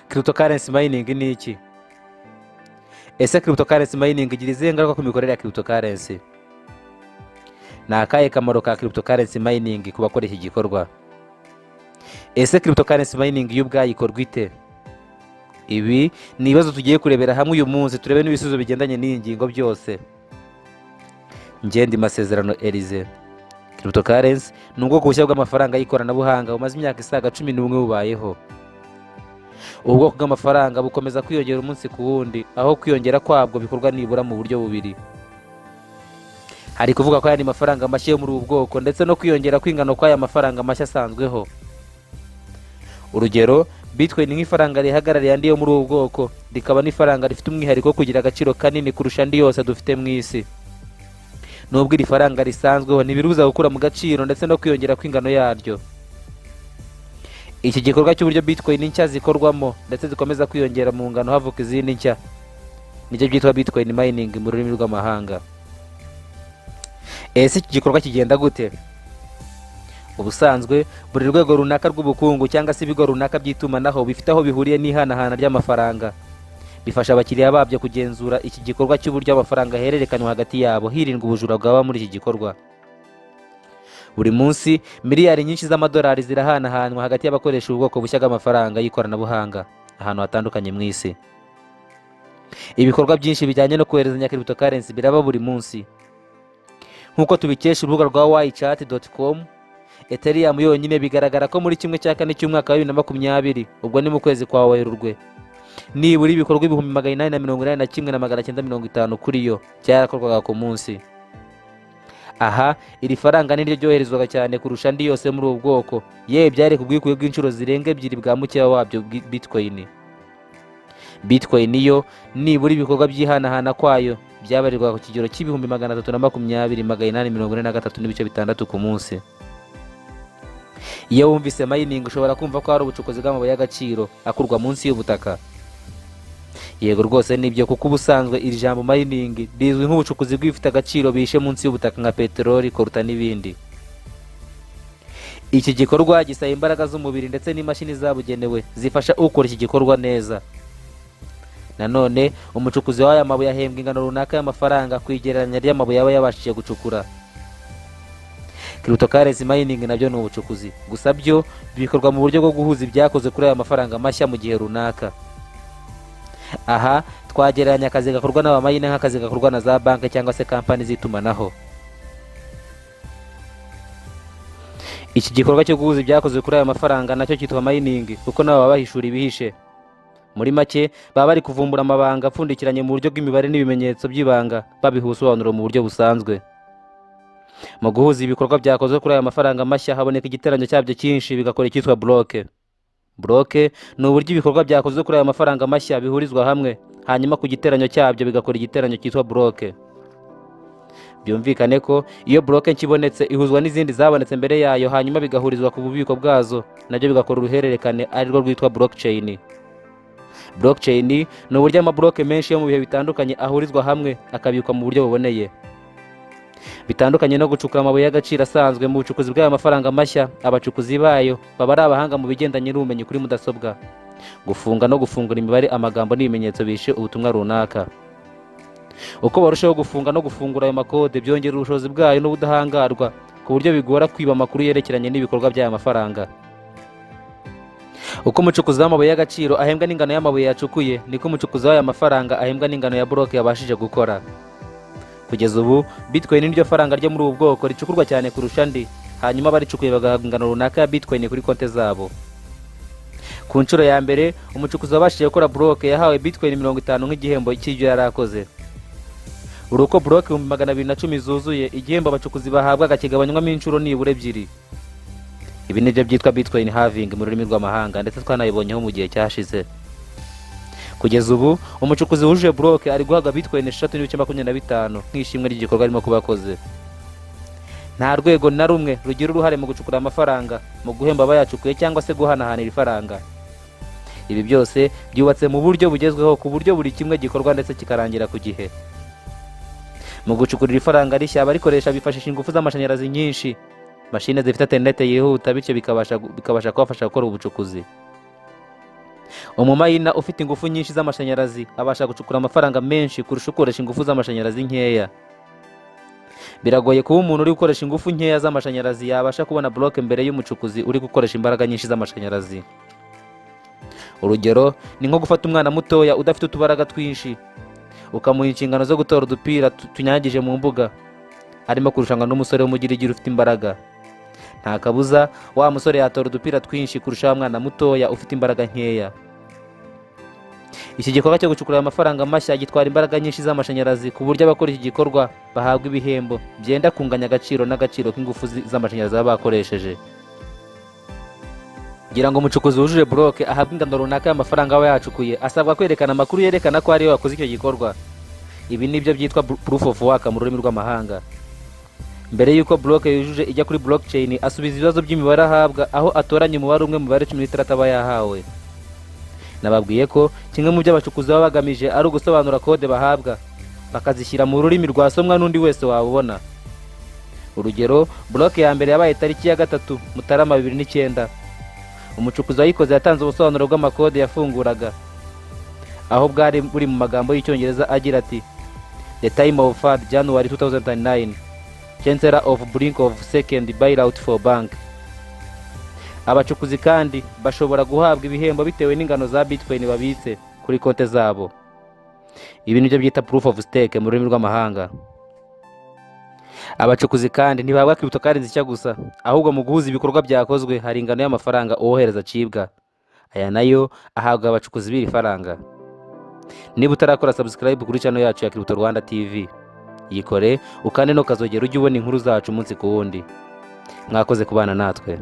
Cryptocurrency mining ni iki? Ese cryptocurrency mining igira izihe ngaruka ku mikorere ya cryptocurrency? Ni akahe kamaro ka cryptocurrency mining ku bakora iki gikorwa? Ese cryptocurrency mining yo ubwayo ikorwa ite? Ibi ni ibibazo tugiye kurebera hamwe uyu munsi, turebe n'ibisubizo bigendanye n'iyi ngingo byose. Ndi Masezerano Elize. Cryptocurrency ni ubwoko bushya bw'amafaranga y'ikoranabuhanga bumaze imyaka isaga 11 bubayeho. Ubwoko bw'amafaranga bukomeza kwiyongera umunsi ku wundi, aho kwiyongera kwabwo bikorwa nibura mu buryo bubiri. Hari kuvuga ko aya ni mafaranga mashya yo muri ubu bwoko, ndetse no kwiyongera kw'ingano kw'aya mafaranga mashya asanzweho. Urugero, Bitcoin nk'ifaranga rihagarariye andi yo muri ubu bwoko, rikaba n'ifaranga rifite umwihariko wo kugira agaciro kanini kurusha andi yose dufite mu isi. Nubwo iri faranga risanzweho, ntibirubuza gukura mu gaciro ndetse no kwiyongera kw'ingano yaryo. Iki gikorwa cy'uburyo Bitcoin nshya zikorwamo ndetse zikomeza kwiyongera mu ngano havuka izindi nshya, nicyo byitwa Bitcoin mining mu rurimi rw'amahanga. Ese iki gikorwa kigenda gute? Ubusanzwe buri rwego runaka rw'ubukungu cyangwa se ibigo runaka by'itumanaho bifite aho bihuriye n'ihanahana ry'amafaranga. Bifasha abakiriya babyo kugenzura iki gikorwa cy'uburyo amafaranga ahererekanywa hagati yabo, hirindwa ubujura bwaba muri iki gikorwa. Buri munsi miliyari nyinshi z'amadolari zirahanahanwa hagati y'abakoresha ubwoko bushya bw'amafaranga y'ikoranabuhanga ahantu hatandukanye mu isi. Ibikorwa byinshi bijyanye no koherezanya cryptocurrency biraba buri munsi. Nk'uko tubikesha urubuga rwa ychat.com, Ethereum yonyine bigaragara ko muri kimwe cya kane cy'umwaka wa 2020, ubwo ni mu kwezi kwa Werurwe, nibura ibikorwa 881,950 kuri yo byarakorwaga ku munsi. Aha, iri faranga niryo ryoherezwaga cyane kurusha andi yose muri ubu bwoko, yewe byari ku bwikuye bw'inshuro zirenga 2 bwa mukeya wabyo Bitcoin. Bitcoin yo nibura ibikorwa by'ihanahana kwayo byabarirwa ku kigero cy'320,843 n'ibice bitandatu ku munsi. Iyo wumvise mining ushobora kumva ko hari ubucukuzi bw'amabuye y'agaciro akurwa munsi y'ubutaka. Yego rwose nibyo, kuko ubusanzwe iri jambo mining rizwi nk'ubucukuzi bw'ifite agaciro bihishe munsi y'ubutaka nka peteroli, koruta n'ibindi. Iki gikorwa gisaba imbaraga z'umubiri ndetse n'imashini zabugenewe zifasha ukora iki gikorwa neza. Nanone umucukuzi w'aya mabuye ahembwa ingano runaka y'amafaranga ku igereranya ry'amabuye aba yabashije gucukura. Cryptocurrency mining nabyo ni ubucukuzi, gusa byo bikorwa mu buryo bwo guhuza ibyakoze kuri aya mafaranga mashya mu gihe runaka. Aha twagereranya akazi gakorwa n'abamayine nk'akazi gakorwa na za banki cyangwa se kampani z'itumanaho. Iki gikorwa cyo guhuza ibyakoze kuri aya mafaranga nacyo cyitwa mining, kuko nabo baba bahishura ibihishe. Muri make baba bari kuvumbura amabanga apfundikiranye mu buryo bw'imibare n'ibimenyetso by'ibanga, babihusobanura mu buryo busanzwe. Mu guhuza ibikorwa byakozwe kuri aya mafaranga mashya haboneka igiteranyo cyabyo cyinshi bigakora icyitwa bloke. Bloke ni uburyo ibikorwa byakozwe kuri aya mafaranga mashya bihurizwa hamwe, hanyuma ku giteranyo cyabyo bigakora igiteranyo cyitwa bloke. Byumvikane ko iyo bloke nkibonetse ihuzwa n'izindi zabonetse mbere yayo, hanyuma bigahurizwa ku bubiko bwazo, nabyo bigakora uruhererekane ari rwo rwitwa blockchain. Blockchain ni uburyo amabloke menshi yo mu bihe bitandukanye ahurizwa hamwe akabikwa mu buryo buboneye. Bitandukanye no gucukura amabuye y'agaciro asanzwe, mu bucukuzi bw'aya mafaranga mashya abacukuzi bayo baba ari abahanga mu bigendanye n'ubumenyi kuri mudasobwa, gufunga no gufungura imibare, amagambo n'ibimenyetso bishe ubutumwa runaka. Uko barushaho gufunga no gufungura ayo makode, byongera ubushobozi bwayo n'ubudahangarwa, ku buryo bigora kwiba amakuru yerekeranye n'ibikorwa by'aya mafaranga. Uko umucukuzi w'amabuye y'agaciro ahembwa n'ingano y'amabuye yacukuye, niko umucukuzi w'aya mafaranga ahembwa n'ingano ya bloke yabashije gukora. Kugeza ubu Bitcoin niryo faranga ryo muri ubu bwoko ricukurwa cyane kurusha andi, hanyuma baricukuye bagahabwa ingano runaka ya Bitcoin kuri konti zabo. Ku nshuro ya mbere umucukuzi wabashije gukora bloke yahawe Bitcoin 50 nk'igihembo cy'ibyo yarakoze. Uruko bloke 210 zuzuye, igihembo abacukuzi bahabwa gakigabanywamo inshuro nibura 2. Ibi nibyo byitwa Bitcoin halving mu rurimi rw'amahanga, ndetse twanayibonyeho mu gihe cyashize. Kugeza ubu umucukuzi wujuje bloke ari guhabwa Bitcoin 3.25 nk'ishimwe ry'igikorwa arimo kubakoze. Nta rwego na rumwe rugira uruhare mu gucukura amafaranga, mu guhemba abayacukuye cyangwa se guhanahanira ifaranga. Ibi byose byubatse mu buryo bugezweho, ku buryo buri kimwe gikorwa ndetse kikarangira ku gihe. Mu gucukurira ifaranga rishya barikoresha bifashisha ingufu z'amashanyarazi nyinshi, mashine zifite internet yihuta, bityo bikabasha kubafasha gukora ubucukuzi. umumayina ufite ingufu nyinshi z'amashanyarazi abasha gucukura amafaranga menshi kurusha ukoresha ingufu z'amashanyarazi nkeya. Biragoye kuba umuntu uri gukoresha ingufu nkeya z'amashanyarazi yabasha kubona bloke mbere y'umucukuzi uri gukoresha imbaraga nyinshi z'amashanyarazi. Urugero ni nko gufata umwana mutoya udafite utubaraga twinshi ukamuha inshingano zo gutora udupira tunyagije mu mbuga, arimo kurushanwa n'umusore w'umugirigiri ufite imbaraga. Nta kabuza wa musore yatora udupira twinshi kurusha wa mwana mutoya ufite imbaraga nkeya. Iki gikorwa cyo gucukura amafaranga mashya gitwara imbaraga nyinshi z'amashanyarazi ku buryo abakora iki gikorwa bahabwa ibihembo byenda kunganya agaciro n'agaciro k'ingufu z'amashanyarazi baba bakoresheje. Kugira ngo umucukuzi wujuje bloke ahabwe ingano runaka y'amafaranga aba yacukuye, asabwa kwerekana amakuru yerekana ko ariwe wakoze icyo gikorwa. Ibi nibyo byitwa proof of work mu rurimi rw'amahanga. Mbere y'uko bloke yujuje ijya kuri blockchain, asubiza ibibazo by'imibare ahabwa, aho atoranya umubare umwe mu mibare 16 aba yahawe. Nababwiye ko kimwe mu byo abacukuzi baba bagamije ari ugusobanura kode bahabwa, bakazishyira mu rurimi rwasomwa n'undi wese wabubona. Urugero, bloke ya mbere yabaye tariki ya 3 Mutarama 2009. Umucukuzi wayikoze yatanze ubusobanuro bw'amakode yafunguraga, aho bwari buri mu magambo y'icyongereza agira ati: The time of fad January 2009, chancellor of brink of second bailout for bank. Abacukuzi kandi bashobora guhabwa ibihembo bitewe n'ingano za Bitcoin babitse kuri konte zabo. Ibi nibyo byita proof of stake mu rurimi rw'amahanga. Abacukuzi kandi ntibahabwa cryptocurrency nshya gusa, ahubwo mu guhuza ibikorwa byakozwe hari ingano y'amafaranga uwohereza acibwa. Aya nayo ahabwa abacukuzi b'iri faranga. Niba utarakora subscribe kuri channel yacu ya Crypto Rwanda TV, yikore ukande no kazogera ujye ubona inkuru zacu umunsi ku wundi. Mwakoze kubana natwe.